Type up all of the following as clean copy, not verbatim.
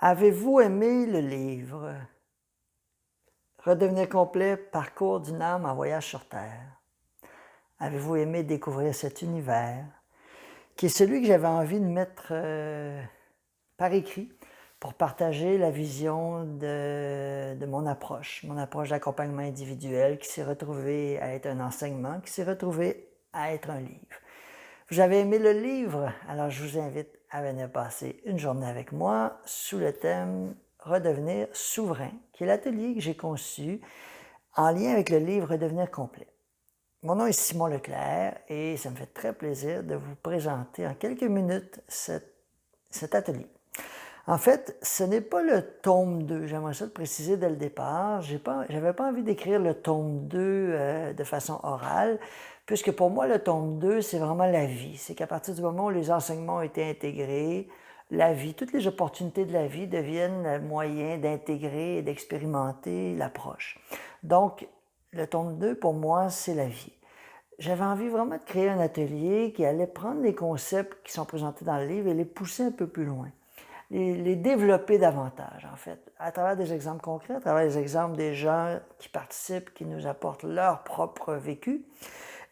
Avez-vous aimé le livre Redevenir complet, parcours d'une âme en voyage sur Terre? Avez-vous aimé découvrir cet univers qui est celui que j'avais envie de mettre par écrit pour partager la vision de mon approche d'accompagnement individuel qui s'est retrouvée à être un enseignement, qui s'est retrouvé à être un livre. Vous avez aimé le livre? Alors je vous invite à venir passer une journée avec moi sous le thème Redevenir souverain, qui est l'atelier que j'ai conçu en lien avec le livre Redevenir complet. Mon nom est Simon Leclerc et ça me fait très plaisir de vous présenter en quelques minutes cet atelier. En fait, ce n'est pas le tome 2, j'aimerais ça le préciser dès le départ. J'avais pas envie d'écrire le tome 2 de façon orale, puisque pour moi, le tome 2, c'est vraiment la vie. C'est qu'à partir du moment où les enseignements ont été intégrés, la vie, toutes les opportunités de la vie deviennent le moyen d'intégrer et d'expérimenter l'approche. Donc, le tome 2, pour moi, c'est la vie. J'avais envie vraiment de créer un atelier qui allait prendre les concepts qui sont présentés dans le livre et les pousser un peu plus loin. Les développer davantage, en fait, à travers des exemples concrets, à travers les exemples des gens qui participent, qui nous apportent leur propre vécu,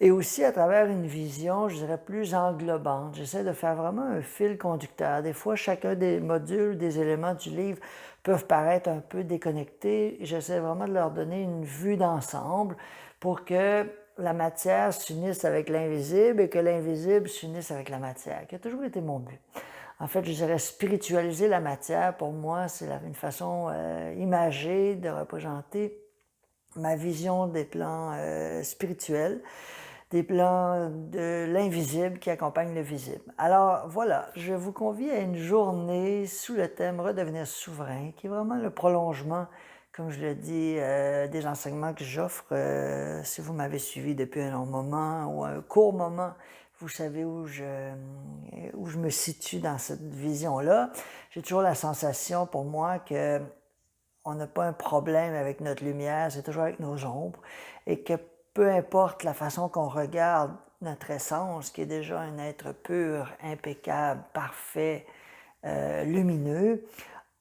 et aussi à travers une vision, je dirais, plus englobante. J'essaie de faire vraiment un fil conducteur. Des fois, chacun des modules, des éléments du livre peuvent paraître un peu déconnectés. J'essaie vraiment de leur donner une vue d'ensemble pour que la matière s'unisse avec l'invisible et que l'invisible s'unisse avec la matière, qui a toujours été mon but. En fait, je dirais spiritualiser la matière, pour moi, c'est une façon imagée de représenter ma vision des plans spirituels, des plans de l'invisible qui accompagnent le visible. Alors voilà, je vous convie à une journée sous le thème Redevenir souverain, qui est vraiment le prolongement, comme je le dis, des enseignements que j'offre. Si vous m'avez suivi depuis un long moment ou un court moment, vous savez où je me situe dans cette vision-là. J'ai toujours la sensation pour moi que on n'a pas un problème avec notre lumière, c'est toujours avec nos ombres, et que peu importe la façon qu'on regarde notre essence, qui est déjà un être pur, impeccable, parfait, lumineux,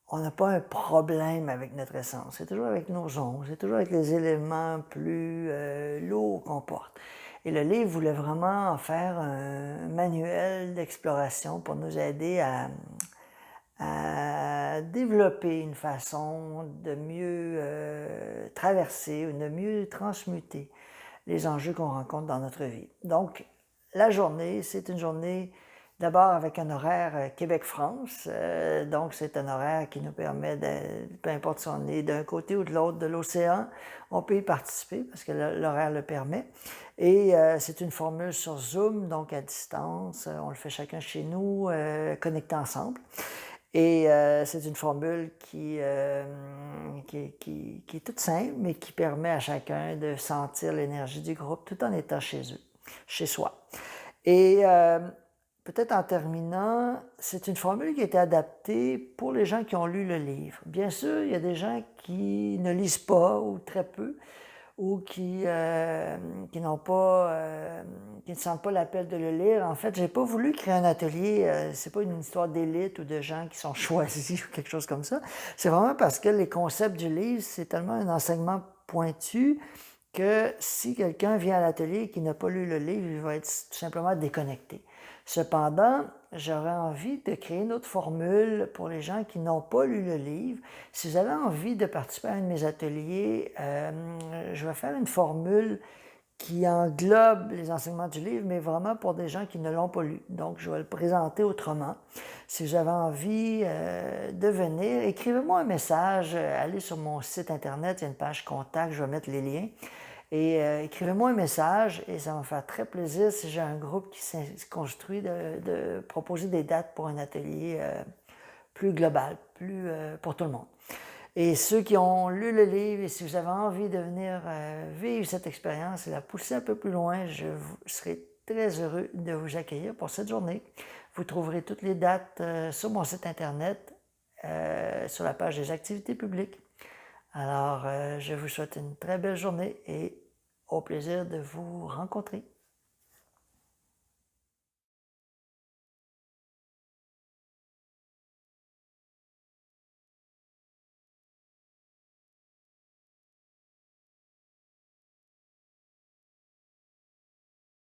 on n'a pas un problème avec notre essence. C'est toujours avec nos ombres, c'est toujours avec les éléments plus lourds qu'on porte. Et le livre voulait vraiment en faire un manuel d'exploration pour nous aider à développer une façon de mieux traverser ou de mieux transmuter les enjeux qu'on rencontre dans notre vie. Donc, la journée, c'est une journée d'abord avec un horaire Québec-France. Donc, c'est un horaire qui nous permet, peu importe si on est d'un côté ou de l'autre de l'océan, on peut y participer parce que l'horaire le permet. Et c'est une formule sur Zoom, donc à distance. On le fait chacun chez nous, connectés ensemble. Et c'est une formule qui est toute simple, mais qui permet à chacun de sentir l'énergie du groupe tout en étant chez eux, chez soi. Et peut-être en terminant, c'est une formule qui a été adaptée pour les gens qui ont lu le livre. Bien sûr, il y a des gens qui ne lisent pas ou très peu, ou qui n'ont pas, qui ne sentent pas l'appel de le lire. En fait, j'ai pas voulu créer un atelier, c'est pas une histoire d'élite ou de gens qui sont choisis ou quelque chose comme ça. C'est vraiment parce que les concepts du livre, c'est tellement un enseignement pointu que si quelqu'un vient à l'atelier et qui n'a pas lu le livre, il va être tout simplement déconnecté. Cependant, j'aurais envie de créer une autre formule pour les gens qui n'ont pas lu le livre. Si vous avez envie de participer à un de mes ateliers, je vais faire une formule qui englobe les enseignements du livre, mais vraiment pour des gens qui ne l'ont pas lu. Donc, je vais le présenter autrement. Si vous avez envie de venir, écrivez-moi un message, allez sur mon site internet, il y a une page contact, je vais mettre les liens. Et écrivez-moi un message et ça va me faire très plaisir si j'ai un groupe qui s'est construit de proposer des dates pour un atelier plus global, plus pour tout le monde. Et ceux qui ont lu le livre, et si vous avez envie de venir vivre cette expérience et la pousser un peu plus loin, serai très heureux de vous accueillir pour cette journée. Vous trouverez toutes les dates sur mon site internet, sur la page des activités publiques. Alors, je vous souhaite une très belle journée et au plaisir de vous rencontrer.